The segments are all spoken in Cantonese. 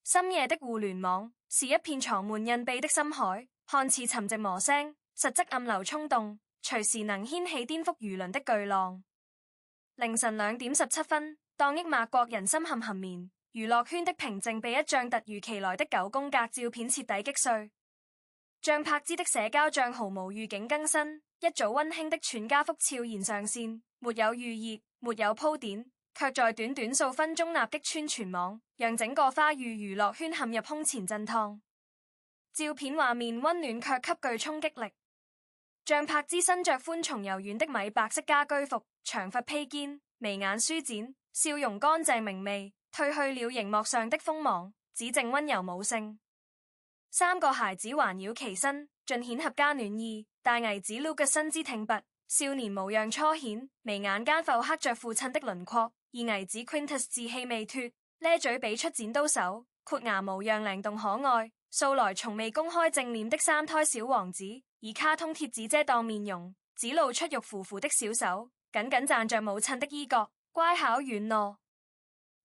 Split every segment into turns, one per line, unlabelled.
深夜的互聯網是一片藏滿隱秘的深海，看似沉寂無聲，實則暗流衝動，隨時能掀起顛覆輿論的巨浪。凌晨2點17分，當億萬國人深陷陷眠，娛樂圈的平靜被一張突如其來的9宮格照片徹底擊碎。張柏芝的社交賬號無預警更新，一組溫馨的全家福悄然上線，沒有預熱，沒有鋪墊，卻在短短數分鐘立擊穿全網，讓整個華語娛樂圈陷入空前震盪。照片畫面溫暖卻極具衝擊力。張柏芝身着寬松柔軟的米白色家居服，長髮披肩，眉眼舒展，笑容乾淨明媚，褪去了熒幕上的鋒芒，只剩溫柔母性。3個孩子環繞其身，盡顯合家暖意。大兒子 Luke 嘅身姿挺拔，少年模樣初顯，眉眼間浮刻着父親的輪廓。二兒子 Quintus 稚氣未脫，咧嘴比出剪刀手，豁牙模樣靈動可愛。素來從未公開正臉的3胎小王子，以卡通貼紙遮擋面容，只露出肉乎乎的小手，緊緊攢着母親的衣角，乖巧軟糯。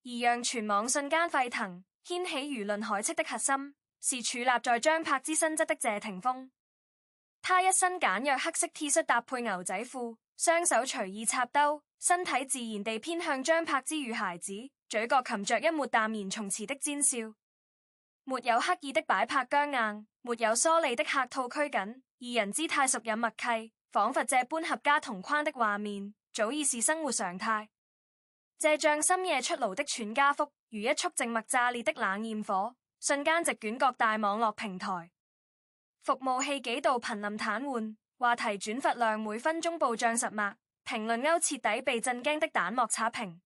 而讓全網瞬間沸騰，掀起輿論海斥的核心，是矗立在張柏芝身側的謝霆鋒。他一身簡約黑色 T 恤搭配牛仔褲，雙手隨意插兜，身體自然地偏向張柏芝與孩子，嘴角噙着一抹淡然從詞的奸笑。沒有刻意的擺拍僵硬，沒有疏離的客套拘謹，二人姿態熟有默契，仿佛這般合家同框的畫面早已是生活常態。這像深夜出爐的全家福，如一束靜脈炸裂的冷焰火，瞬間席捲各大網絡平台。服務器幾度瀕臨癱瘓，話題轉發量每分鐘暴漲10萬，評論勾徹底被震驚的彈幕刷屏。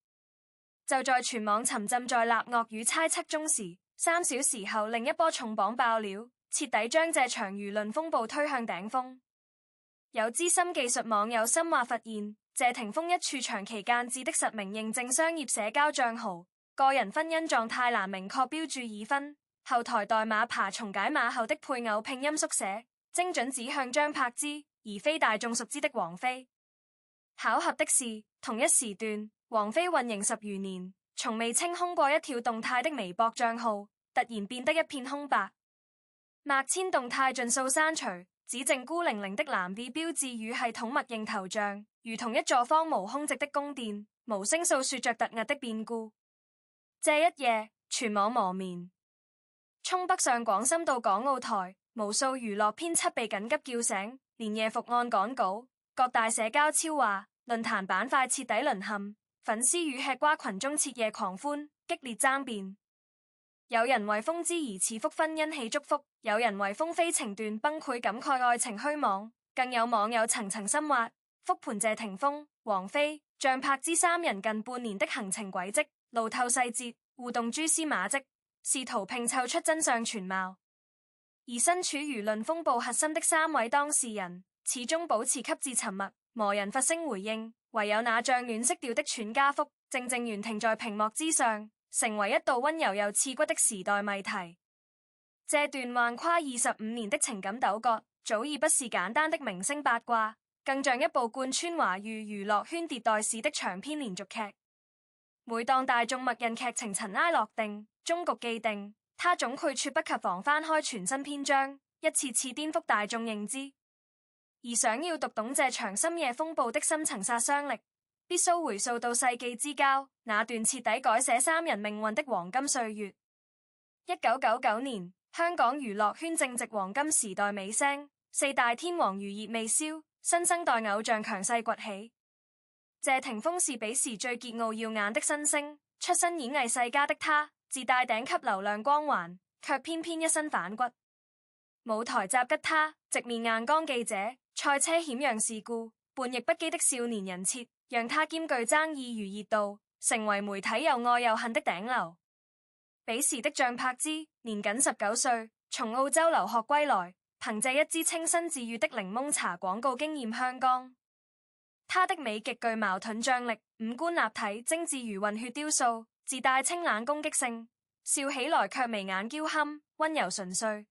就在全網沉浸在立惡與猜測中時，3小時後另一波重磅爆料，徹底將這場輿論風暴推向頂峰。有資深技術網友深話發現，謝霆鋒一處長期間置的實名認證商業社交賬號，個人婚姻狀態欄明確標注已婚，後台代碼爬蟲解碼後的配偶拼音縮寫，精準指向張柏芝，而非大眾熟知的王菲。巧合的是，同一時段，王菲運營10餘年，從未清空過一條動態的微博賬號，突然變得一片空白，默簽動態盡數刪除，只剩孤零零的藍 B 標誌與系統默認頭像，如同一座荒蕪空寂的宮殿，無聲訴說着突兀的變故。這一夜，全網磨眠。從北上廣深到港澳台，無數娛樂編輯被緊急叫醒，連夜伏案趕稿，各大社交超話，論壇板塊徹底淪陷，粉絲與吃瓜群眾徹夜狂歡，激烈爭辯。有人為風之兒賜福婚姻喜祝福，有人為風飛情斷崩潰感慨愛情虛妄，更有網友層層深挖，復盤謝霆鋒、王菲、張柏芝3人近半年的行程軌跡，路透細節，互動蛛絲馬跡，試圖拼湊出真相全貌。而身處輿論風暴核心的3位當事人，始終保持給予沉默，磨人發聲回應，唯有那像暖色調的全家福，靜靜懸停在屏幕之上，成為一道溫柔又刺骨的時代謎題。這段橫跨25年的情感糾葛，早已不是簡單的明星八卦，更像一部貫穿華語娛樂圈迭代史的長篇連續劇。每當大眾默認劇情塵埃落定，終局既定，他總會猝不及防翻開全新篇章，一次次顛覆大眾認知。而想要讀懂這場深夜風暴的深層殺傷力，必須回溯到世紀之交，那段徹底改寫3人命運的黃金歲月。1999年，香港娛樂圈正值黃金時代尾聲，4大天王餘熱未消，新生代偶像強勢崛起。謝霆鋒是彼時最桀驁耀眼的新星，出身演藝世家的他，自帶頂級流量光環，卻偏偏一身反骨。舞台襲擊他，直面硬剛記者，賽車險釀事故，叛逆不羈的少年人設，讓他兼具爭議與熱度，成為媒體又愛又恨的頂流。彼時的張柏芝年僅19歲，從澳洲留學歸來，憑借一支清新治癒的檸檬茶廣告驚豔香港。她的美極具矛盾張力，五官立體精緻如混血雕塑，自帶清冷攻擊性，笑起來卻眉眼嬌憨，溫柔純粹。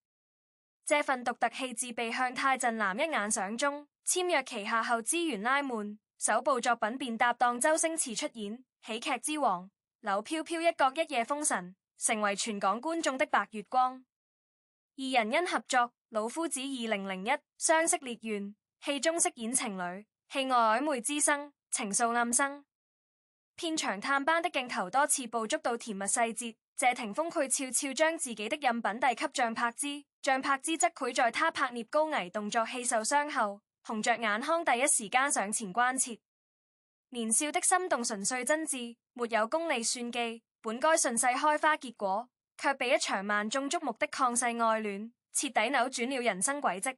這份獨特氣質被向太鎮南一眼相中，簽約旗下後資源拉滿，首部作品便搭檔周星馳出演喜劇之王，柳飄飄一角一夜封神，成為全港觀眾的白月光。二人因合作《老夫子2001》相識烈焰，戲中飾演情侶，戲外曖昧滋生，情愫暗生。片場探班的鏡頭多次捕捉到甜蜜細節。謝霆鋒佢悄悄將自己的飲品遞給張柏芝，張柏芝則佢在他拍聶高危動作戲受傷後，紅着眼眶第一時間上前關切。年少的心動純粹真摯，沒有功利算計，本該順勢開花結果，卻被一場萬眾矚目的曠世愛戀徹底扭轉了人生軌跡。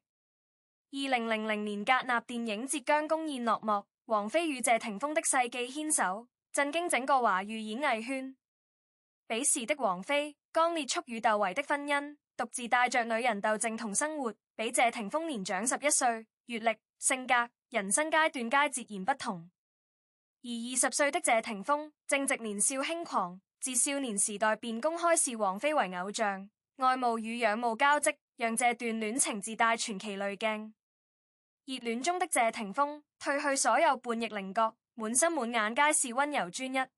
2000年格納電影浙江公演落幕，王菲與謝霆鋒的世紀牽手，震驚整個華語演藝圈。彼時的王菲剛結束與竇唯的婚姻，獨自帶着女人竇靖童生活，比謝霆鋒年長11歲，閱歷、性格、人生階段皆截然不同。而20歲的謝霆鋒正值年少輕狂，自少年時代便公開視王菲為偶像，愛慕與仰慕交織，讓這段戀情自帶傳奇濾鏡。熱戀中的謝霆鋒褪去所有叛逆稜角，滿心滿眼皆是溫柔專一。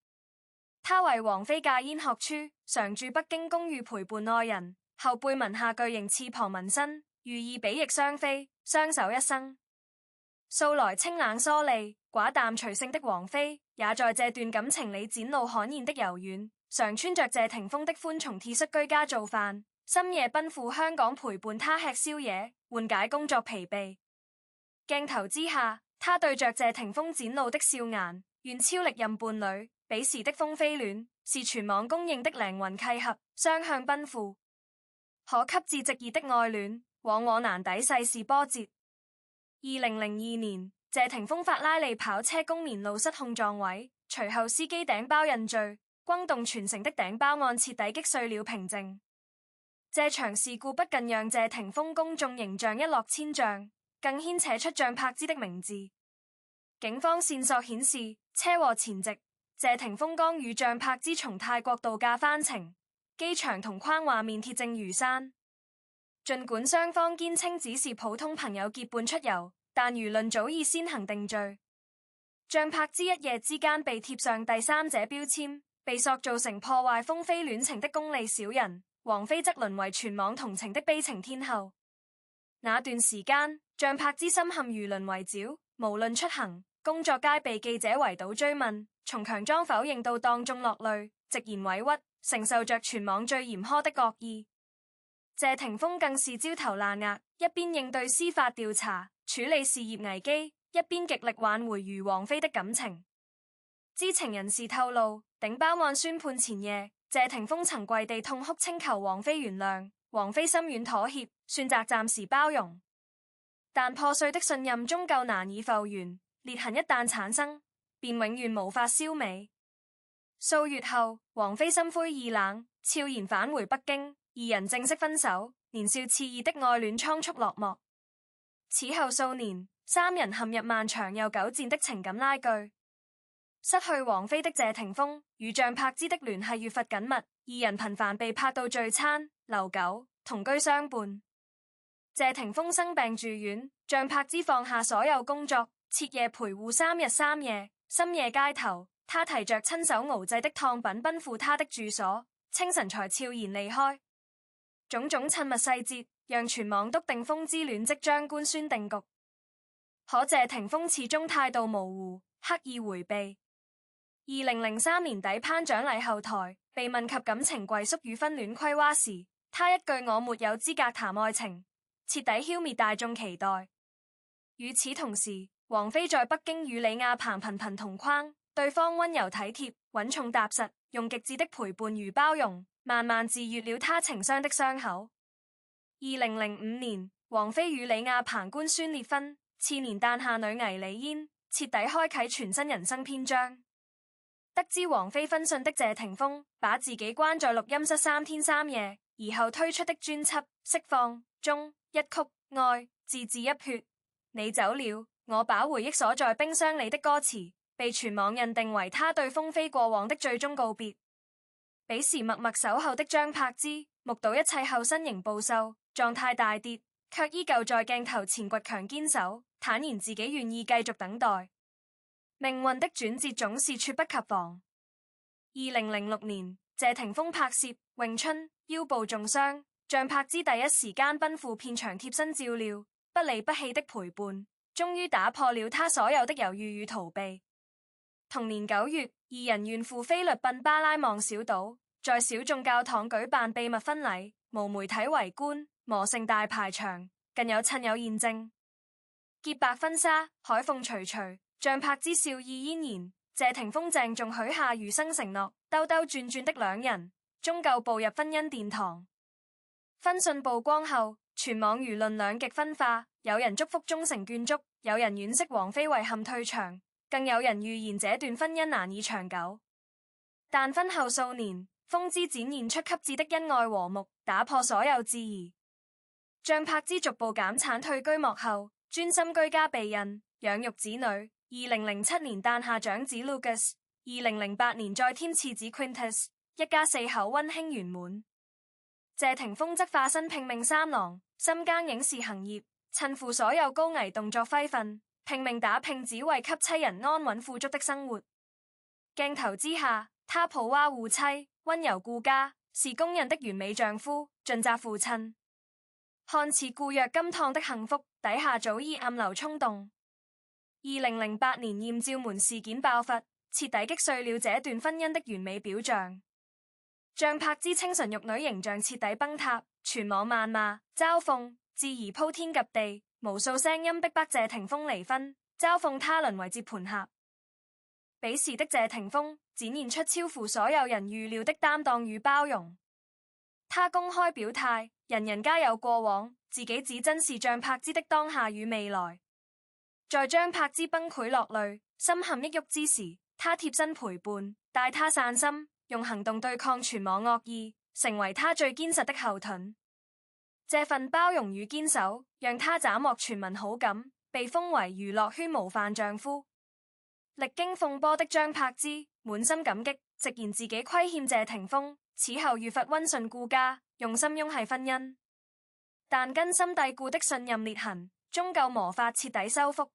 他為王菲戒煙學書，常駐北京公寓陪伴愛人，後背紋下巨型翅膀紋身，寓意比翼雙飛，相守一生。素來清冷疏離、寡淡隨性的王菲，也在這段感情裡展露罕見的柔軟，常穿着謝霆鋒的寬鬆 T 恤居家做飯，深夜奔赴香港陪伴他吃宵夜，緩解工作疲憊。鏡頭之下，他對着謝霆鋒展露的笑顏，願超歷任伴侶。彼時的風飛戀是全網公認的靈魂契合，雙向奔赴。可給至直熱的愛戀，往往難抵世事波折。2002年，謝霆鋒法拉利跑車公棉路失控撞毀，隨後司機頂包印墜，轟動全城的頂包案徹底擊碎了平靜。這場事故不僅讓謝霆鋒公眾形象一落千丈，更牽扯出張柏芝的名字。警方線索顯示，車禍前夕，謝霆鋒剛與張柏芝從泰國度假返程，機場同框畫面鐵證如山。儘管雙方堅稱只是普通朋友結伴出遊，但輿論早已先行定罪。張柏芝一夜之間被貼上第三者標籤，被塑造成破壞風飛戀情的功利小人，王菲則淪為全網同情的悲情天后。那段時間，張柏芝深陷輿論圍剿，無論出行、工作皆被記者圍堵追問，從強裝否認到當眾落淚，直言委屈，承受着全網最嚴苛的惡意。謝霆鋒更是焦頭爛額，一邊應對司法調查，處理事業危機，一邊極力挽回與王菲的感情。知情人士透露，頂包案宣判前夜，謝霆鋒曾跪地痛哭請求王菲原諒，王菲心軟妥協，選擇暫時包容。但破碎的信任終究難以復原，裂痕一旦產生，便永遠無法消弭。數月後，王菲心灰意冷，悄然返回北京，二人正式分手，年少熾熱的愛戀倉促落幕。此後數年，三人陷入漫長又久戰的情感拉鋸。失去王菲的謝霆鋒與張柏芝的聯繫越發緊密，二人頻繁被拍到聚餐、留狗、同居相伴。謝霆鋒生病住院，張柏芝放下所有工作，徹夜陪護3日3夜，深夜街頭，他提着親手熬製的燙品奔赴他的住所，清晨才悄然離開。種種親密細節讓全網篤定風之戀即將官宣定局，可謝霆鋒始終態度模糊，刻意迴避。2003年底頒獎禮後台，被問及感情歸宿與婚戀規劃時，他一句我沒有資格談愛情，徹底消滅大眾期待。與此同時，王菲在北京與李亞鵬頻頻同框，對方溫柔體貼、穩重踏實，用極致的陪伴與包容，慢慢治癒了他情傷的傷口。2005年，王菲與李亞鵬官宣裂婚，次年誕下女倪李嫣，徹底開啟全新人生篇章。得知王菲婚訊的謝霆鋒，把自己關在錄音室3天3夜，而後推出的專輯《釋放》中一曲《愛》字字一撇，你走了，我把回憶鎖在冰箱裡的歌詞，被全網認定為他對風飛過往的最終告別。彼時默默守候的張柏芝，目睹一切後身形暴瘦，狀態大跌，卻依舊在鏡頭前倔強堅守，坦言自己願意繼續等待。命運的轉折總是猝不及防。2006年，謝霆鋒拍攝《詠春腰部重傷，張柏芝第一時間奔赴片場貼身照料，不離不棄的陪伴，終於打破了他所有的猶豫與逃避。同年9月，二人遠赴菲律賓巴拉望小島，在小眾教堂舉辦秘密婚禮，無媒體圍觀，磨成大排場，更有親友驗證。潔白婚紗，海風徐徐，張柏芝笑意嫣然，謝霆鋒鄭重許下餘生承諾，兜兜轉轉的兩人，終究步入婚姻殿堂。婚訊曝光後，全網輿論兩極分化，有人祝福終成眷屬，有人惋惜王菲遺憾退場，更有人預言這段婚姻難以長久。但婚後數年，風姿展現出給志的恩愛和睦，打破所有質疑。張柏芝逐步減產退居幕後，專心居家避孕、養育子女。2007年誕下長子 Lucas，2008年再添次子 Quintus， 一家四口溫馨圓滿。謝霆鋒則化身拼命三郎，深耕影視行業，趁付所有高危動作揮訓，拼命打拼，只為給妻人安穩富足的生活。鏡頭之下，他抱娃護妻，溫柔顧家，是公認的完美丈夫，盡責父親。看似固若金湯的幸福，底下早已暗流衝動。2008年艷照門事件爆發，徹底擊碎了這段婚姻的完美表象。張柏芝清純玉女形象徹底崩塌，全網謾罵、嘲諷、質疑鋪天及地，無數聲音逼迫謝霆鋒離婚，嘲諷他淪為接盤俠。彼時的謝霆鋒展現出超乎所有人預料的擔當與包容。他公開表態，人人皆有過往，自己只珍視張柏芝的當下與未來。在張柏芝崩潰落淚、深陷抑鬱之時，他貼身陪伴，帶他散心，用行動對抗全網惡意，成為他最堅實的後盾。這份包容與堅守，讓他斬獲全民好感，被封為娛樂圈模範丈夫。歷經風波的張柏芝滿心感激，直言自己虧欠謝霆鋒，此後愈發溫順顧家，用心擁繫婚姻。但根深蒂固的信任裂痕，終究無法徹底修復。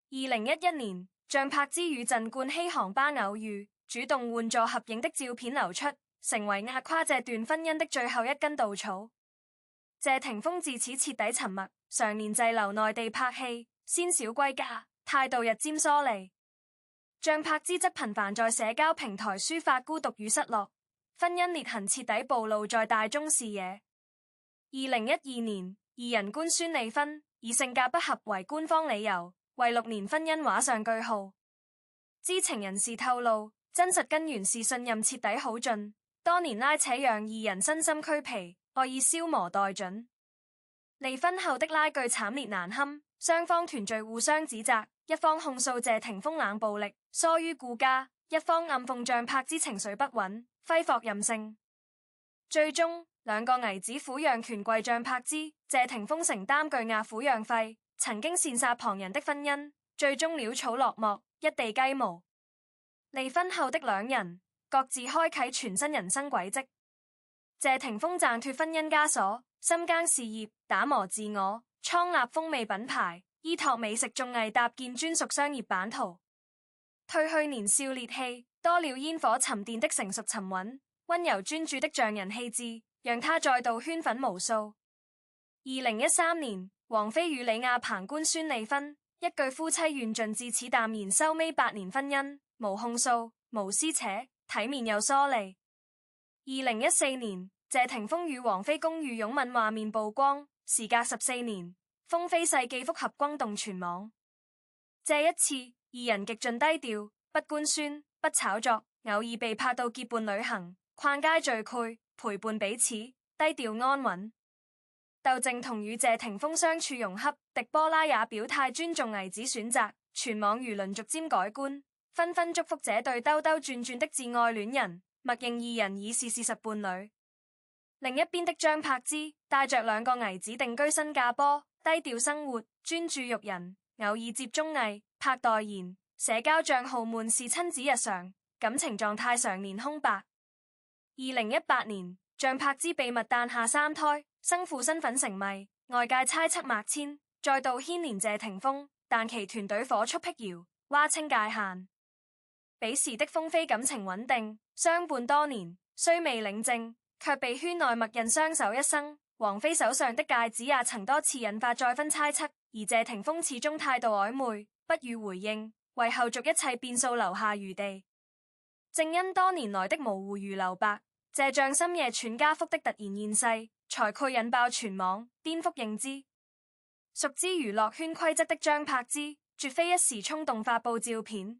2011年，張柏芝與陳冠希航班偶遇，主動換座合影的照片流出，成為壓垮這段婚姻的最後一根稻草。謝霆鋒自此徹底沉默，常年滯留內地拍戲，鮮少歸家，態度日漸疏離。張柏芝則頻繁在社交平台抒發孤獨與失落，婚姻裂痕徹底暴露在大眾視野。2012年，二人官宣離婚，以性格不合為官方理由，為6年婚姻畫上句號。知情人士透露，真實根源是信任徹底耗盡，多年拉扯讓二人身心俱疲，愛意消磨殆盡。離婚後的拉鋸慘烈難堪，雙方團聚互相指責，一方控訴謝霆鋒冷暴力、疏於顧家，一方暗諷張柏芝情緒不穩、揮霍任性。最終，兩個兒子撫養權歸張柏芝，謝霆鋒承擔巨額撫養費。曾經羨煞旁人的婚姻，最終潦草落幕，一地雞毛。離婚後的兩人各自開啟全新人生軌跡。謝霆鋒掙脫婚姻枷鎖，深耕事業，打磨自我，創立風味品牌，依託美食綜藝搭建專屬商業版圖。褪去年少烈氣，多了煙火沉澱的成熟沉穩，溫柔專注的匠人氣質，讓他再度圈粉無數。2013年，王菲與李亞鵬官宣離婚，一句夫妻緣盡自此淡然收尾8年婚姻，無控訴，無撕扯，體面又疏離。2014年，謝霆鋒與王菲公寓擁吻畫面曝光，時隔14年，風飛世紀復合轟動全網。這一次，二人極盡低調，不官宣，不炒作，偶爾被拍到結伴旅行、逛街聚會，陪伴彼此，低調安穩。竇靖童與謝霆鋒相處融洽，狄波拉也表態尊重兒子選擇，全網輿論逐漸改觀，紛紛祝福這對兜兜轉轉的摯愛戀人，默認二人已是事實伴侶。另一邊的張柏芝帶着兩個兒子定居新加坡，低調生活，專注育人，偶爾接綜藝、拍代言，社交賬號滿是親子日常，感情狀態常年空白。2018年，張柏芝秘密誕下3胎。生父身份成謎，外界猜測抹牽，再度牽連謝霆鋒，但其團隊火速辟謠，劃清界限。彼時的風飛感情穩定，相伴多年，雖未領證，卻被圈內默認相守一生。王菲手上的戒指也曾多次引發再婚猜測，而謝霆鋒始終態度曖昧，不予回應，為後續一切變數留下餘地。正因多年來的模糊如留白，謝將深夜全家福的突然現世，才蓋引爆全網，顛覆認知。熟知娛樂圈規則的張柏芝，絕非一時衝動發布照片。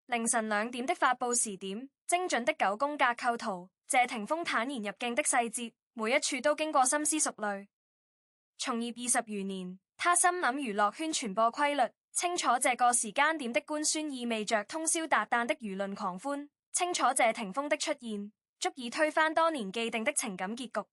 凌晨2點的發布時點，精準的9宮格構圖，謝霆鋒坦然入鏡的細節，每一處都經過深思熟慮。從業20餘年，他深諳娛樂圈傳播規律，清楚這個時間點的官宣意味着通宵達旦的輿論狂歡，清楚謝霆鋒的出現足以推翻多年既定的情感結局。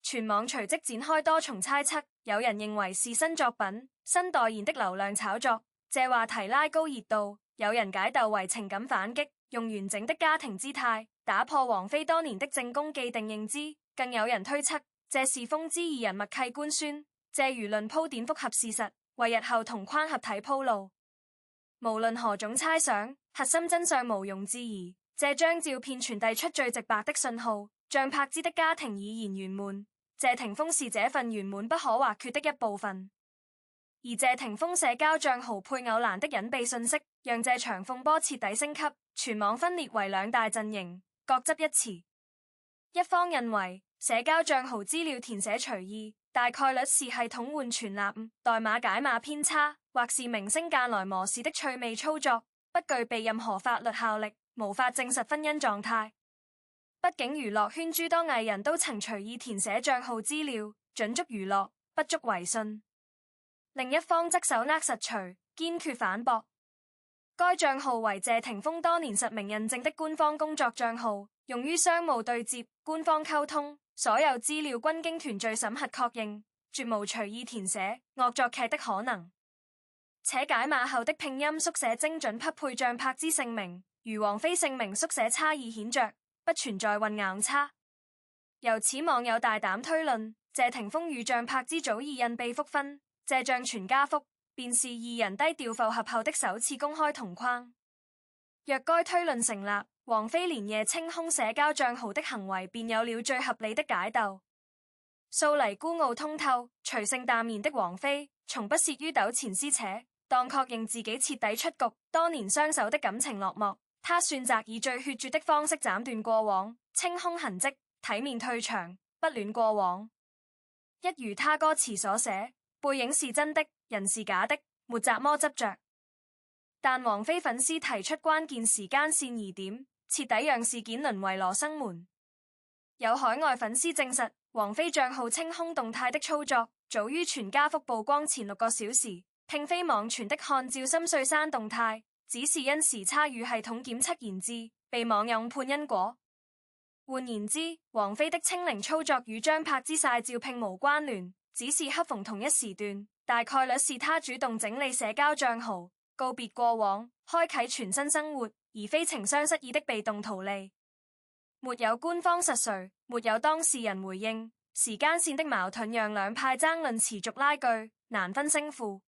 全網隨即展開多重猜測，有人認為是新作品、新代言的流量炒作，借話題拉高熱度；有人解讀為情感反擊，用完整的家庭姿態打破王菲多年的正宮既定認知；更有人推測這是風之二人默契官宣，借輿論鋪墊複合事實，為日後同框合體鋪路。無論何種猜想，核心真相毋庸置疑，這張照片傳遞出最直白的信號：張柏芝的家庭已然圓滿。謝霆鋒是這份圓滿不可或缺的一部分，而謝霆鋒社交賬號配偶欄的隱蔽信息，讓這場風波徹底升級，全網分裂為兩大陣營，各執一詞。一方認為社交賬號資料填寫隨意，大概率是系統換全立誤、代碼解碼偏差，或是明星間來模式的趣味操作，不具備任何法律效力，無法證實婚姻狀態。畢竟娛樂圈諸多藝人都曾隨意填寫賬號資料，準足娛樂，不足為信。另一方則手握實錘，堅決反駁。該賬號為謝霆鋒多年實名認證的官方工作賬號，用於商務對接、官方溝通，所有資料均經團隊審核確認，絕無隨意填寫、惡作劇的可能。且解碼後的拼音縮寫精準匹配張柏芝姓名，與王菲姓名縮寫差異顯著，不存在混淆差。由此網友大膽推論，謝霆鋒與張柏芝早已印秘復婚，這張全家福便是二人低調復合後的首次公開同框。若該推論成立，王菲連夜清空社交賬號的行為便有了最合理的解讀。素嚟孤傲通透、隨性淡然的王菲，從不屑於糾纏撕扯，當確認自己徹底出局，多年相守的感情落幕，他選擇以最決絕的方式斬斷過往，清空痕跡，體面退場，不戀過往。一如他歌詞所寫，背影是真的，人是假的，沒怎麼執着。但王菲粉絲提出關鍵時間線疑點，徹底讓事件淪為羅生門。有海外粉絲證實，王菲賬號清空動態的操作，早於全家福曝光前6個小時，並非網傳的看照深水埗動態，只是因時差與系統檢測延至，被網友判因果。換言之，王菲的清零操作與張柏芝曬照並無關聯，只是恰逢同一時段，大概率是她主動整理社交賬號，告別過往，開啟全新生活，而非情傷失意的被動逃離。沒有官方實錘，沒有當事人回應，時間線的矛盾讓兩派爭論持續拉鋸，難分勝負。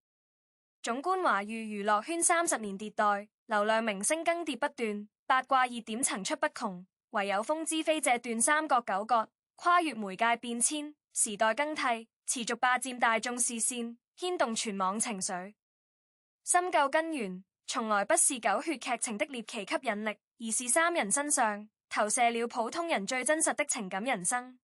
縱觀華語娛樂圈30年迭代，流量明星更迭不斷，八卦熱點層出不窮，唯有風之飛這段三角糾葛，跨越媒介變遷，時代更替，持續霸佔大眾視線，牽動全網情緒。深究根源，從來不是狗血劇情的獵奇吸引力，而是三人身上投射了普通人最真實的情感人生。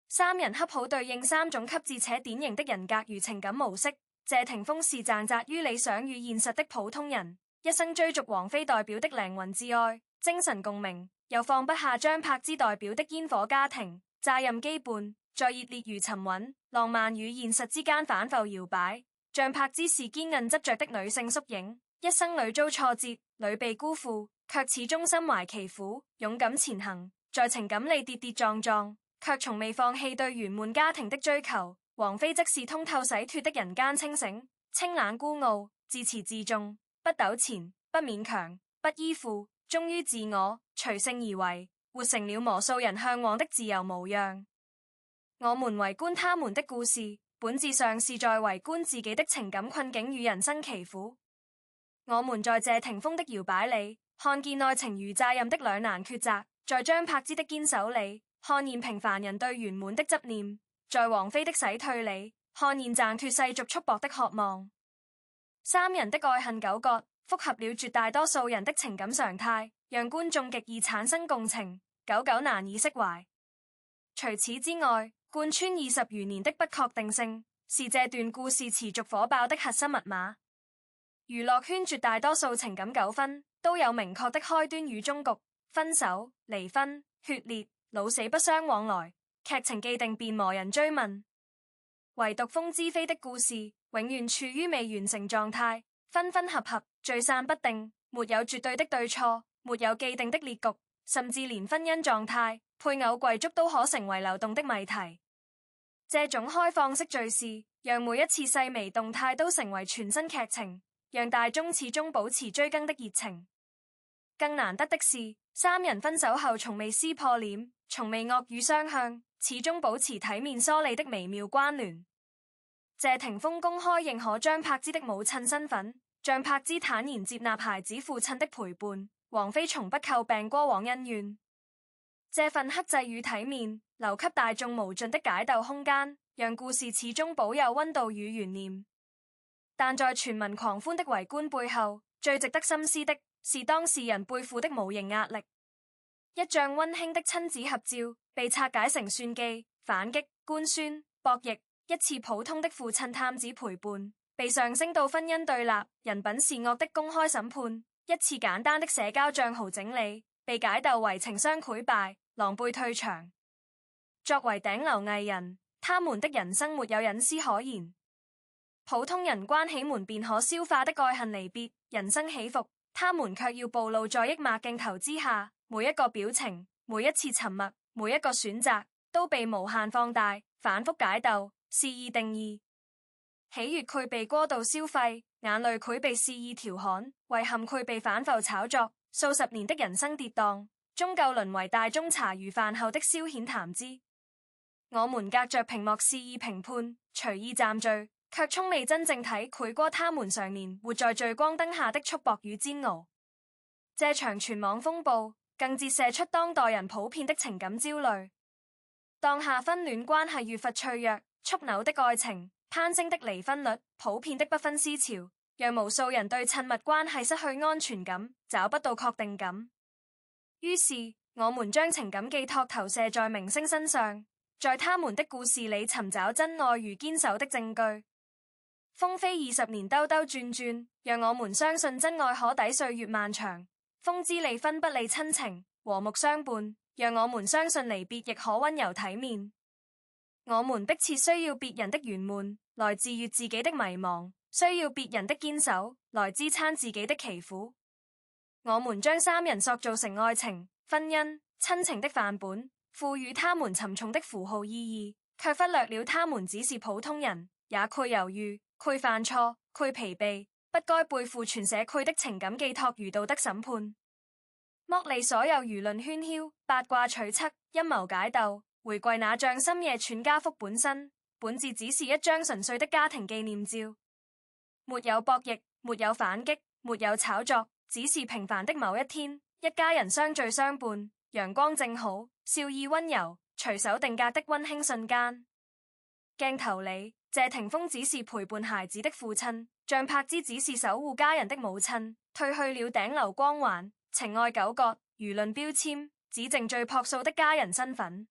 三人恰好對應3種極致且典型的人格與情感模式。謝霆鋒是掙扎於理想與現實的普通人，一生追逐王菲代表的靈魂摯愛、精神共鳴，又放不下張柏芝代表的煙火家庭、責任羈絆，在熱烈與沉穩、浪漫與現實之間反覆搖擺。張柏芝是堅韌執着的女性縮影，一生屢遭挫折，屢被辜負，卻始終心懷其苦，勇敢前行，在情感裏跌跌撞撞，卻從未放棄對圓滿家庭的追求。王菲則是通透洗脫的人間清醒，清冷孤傲，自持自重，不糾纏，不勉強，不依附，忠於自我，隨性而為，活成了無數人向往的自由模樣。我們圍觀他們的故事，本質上是在圍觀自己的情感困境與人生奇苦。我們在謝霆鋒的搖擺裏，看見愛情與責任的兩難抉擇；在張柏芝的堅守裏，看見平凡人對圓滿的執念，在王菲的洗退裏，看見掙脫世俗束縛的渴望。三人的愛恨糾葛，複合了絕大多數人的情感常態，讓觀眾極易產生共情，久久難以釋懷。除此之外，貫穿20餘年的不確定性，是這段故事持續火爆的核心密碼。娛樂圈絕大多數情感糾紛都有明確的開端與終局，分手、離婚、決裂、老死不相往來，劇情既定便無人追問。唯獨風之飛的故事永遠處於未完成狀態，分分合合，聚散不定，沒有絕對的對錯，沒有既定的列局，甚至連婚姻狀態、配偶貴族都可成為流動的謎題。這種開放式敘事讓每一次細微動態都成為全新劇情，讓大眾始終保持追更的熱情。更難得的是，三人分手後從未撕破臉，從未惡語相向，始終保持體面疏離的微妙關聯。謝霆鋒公開認可張柏芝的母親身份，張柏芝坦然接納孩子父親的陪伴，王菲從不詬病過往恩怨。這份克制與體面，留給大眾無盡的解鬥空間，讓故事始終保有溫度與懸念。但在全民狂歡的圍觀背後，最值得深思的是當事人背負的無形壓力。一張溫馨的親子合照被拆解成算計、反擊、官宣、博弈；一次普通的父親探子陪伴被上升到婚姻對立、人品是惡的公開審判；一次簡單的社交賬號整理被解鬥為情商潰敗、狼狽退場。作為頂流藝人，他們的人生沒有隱私可言。普通人關起門便可消化的愛恨離別、人生起伏，他們卻要暴露在億碼鏡頭之下，每一個表情、每一次沉默、每一個選擇，都被無限放大、反覆解鬥、肆意定義。喜悅佢被過度消費，眼淚佢被肆意調侃，遺憾佢被反覆炒作。數十年的人生跌宕，終究淪為大眾茶餘飯後的消遣談資。我們隔着屏幕肆意評判、隨意站序，卻從未真正體會過他們常年活在聚光燈下的束縛與煎熬。這場全網風暴更折射出當代人普遍的情感焦慮。當下婚戀關係愈發脆弱，觸扭的愛情、攀升的離婚率、普遍的不婚思潮，讓無數人對親密關係失去安全感，找不到確定感。於是，我們將情感寄託投射在明星身上，在他們的故事裡尋找真愛與堅守的證據。風飛20年兜兜轉轉，讓我們相信真愛可抵歲月漫長。風之離婚不理親情，和睦相伴，讓我們相信離別亦可溫柔體面。我們迫切需要別人的圓滿，來治癒自己的迷茫；需要別人的堅守，來支撐自己的奇苦。我們將三人塑造成愛情、婚姻、親情的範本，賦予他們沉重的符號意義，卻忽略了他們只是普通人，也會猶豫，會犯錯，會疲憊，不該背負全社區的情感寄託與道德審判。剝離所有輿論喧囂、八卦取測、陰謀解鬥，回歸那張深夜全家福本身，本質只是一張純粹的家庭紀念照，沒有博弈，沒有反擊，沒有炒作。只是平凡的某一天，一家人相聚相伴，陽光正好，笑意溫柔，隨手定格的溫馨瞬間。鏡頭裡，謝霆鋒只是陪伴孩子的父親，張柏芝只是守護家人的母親，褪去了頂流光環，情愛糾葛，輿論標籤，只剩最樸素的家人身份。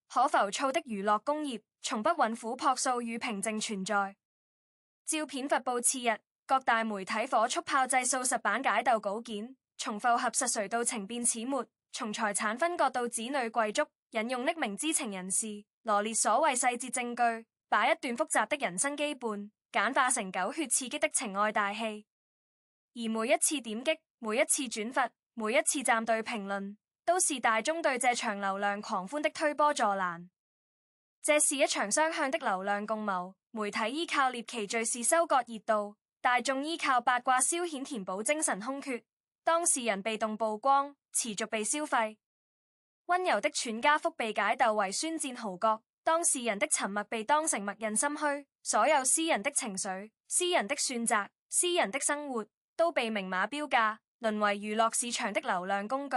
可浮躁的娛樂工業，從不允許樸素與平靜存在。照片發布次日，各大媒體火速炮製數十版解鬥稿件，從復合實錘到情變始末，從財產分割到子女貴族，引用匿名知情人士羅列所謂細節證據，把一段複雜的人生羈絆簡化成狗血刺激的情愛大戲。而每一次點擊，每一次轉發，每一次站隊評論，都是大眾對這場流量狂歡的推波助瀾。這是一場雙向的流量共謀，媒體依靠獵奇敘事收割熱度，大眾依靠八卦消遣填補精神空缺，當事人被動曝光，持續被消費。溫柔的全家福被解鬥為宣戰豪角，當事人的沉默被當成默認心虛，所有私人的情緒、私人的選擇、私人的生活都被明碼標價，淪為娛樂市場的流量工具。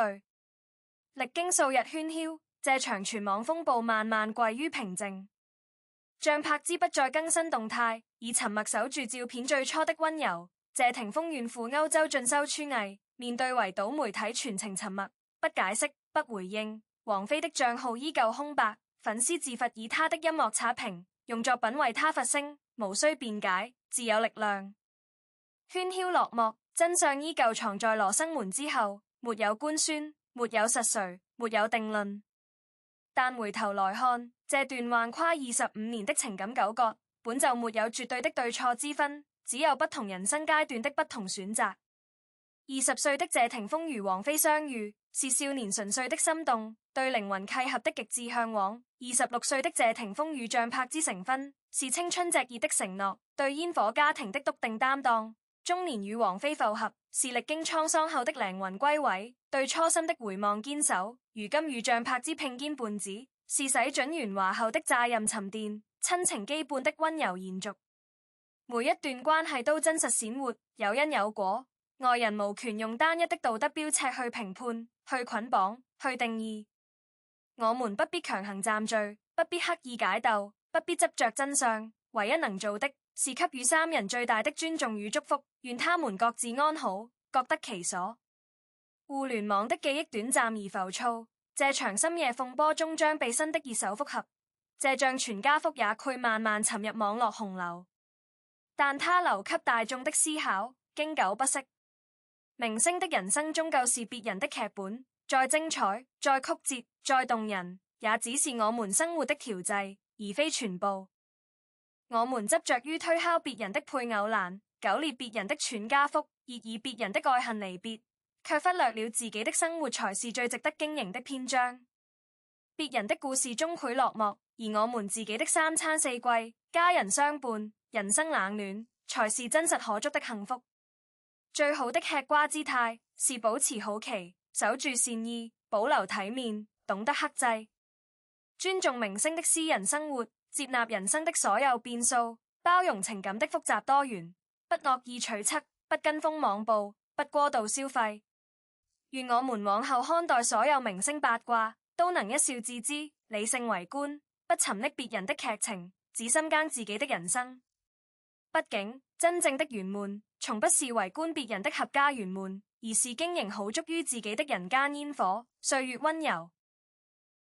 歷經數日喧囂，這場全網風暴慢慢歸於平靜。像柏茲不再更新動態，以沉默守住照片最初的溫柔。謝霆鋒遠赴歐洲進修廚藝，面對圍堵媒體全程沉默，不解釋，不回應。王菲的賬號依舊空白，粉絲自罰以她的音樂刷屏，用作品為她發聲，無需辯解，自有力量。喧囂落幕，真相依舊藏在羅生門之後，沒有官宣，沒有實錘，沒有定論。但回頭來看，這段橫跨25年的情感糾葛，本就沒有絕對的對錯之分，只有不同人生階段的不同選擇。20歲的謝霆鋒與王菲相遇，是少年純粹的心動，對靈魂契合的極致向往。26歲的謝霆鋒與像柏茲成婚，是青春炙熱的承諾，對煙火家庭的篤定擔當。中年與王菲復合，是歷經滄桑後的靈魂歸位，對初心的回望堅守。如今與像柏茲並肩伴子，是洗準鉛華後的責任沉澱，親情基本的溫柔延續。每一段關係都真實鮮活，有因有果，外人無權用單一的道德標尺去評判、去捆綁、去定義。我們不必強行站序，不必刻意解鬥，不必執着真相，唯一能做的是給予三人最大的尊重與祝福，願他們各自安好，各得其所。互聯網的記憶短暫而浮躁，這場深夜風波終將被新的熱搜複合，這像全家福也潰慢慢沉入網絡洪流，但他留給大眾的思考經久不息。明星的人生終究是別人的劇本，再精彩、再曲折、再動人，也只是我們生活的調劑，而非全部。我們執着於推敲別人的配偶欄，苟列別人的全家福，熱議別人的愛恨離別，卻忽略了自己的生活才是最值得經營的篇章。別人的故事終會落幕，而我們自己的三餐四季、家人相伴、人生冷暖，才是真實可捉的幸福。最好的吃瓜姿態是保持好奇，守住善意，保留體面，懂得克制，尊重明星的私人生活，接納人生的所有變數，包容情感的複雜多元，不惡意取測，不跟風網暴，不過度消費。願我們往後看待所有明星八卦，都能一笑置之，理性為觀，不沉溺別人的劇情，只深耕自己的人生。畢竟，真正的圓滿，從不是圍觀別人的合家圓滿，而是經營好足於自己的人間煙火，歲月溫柔。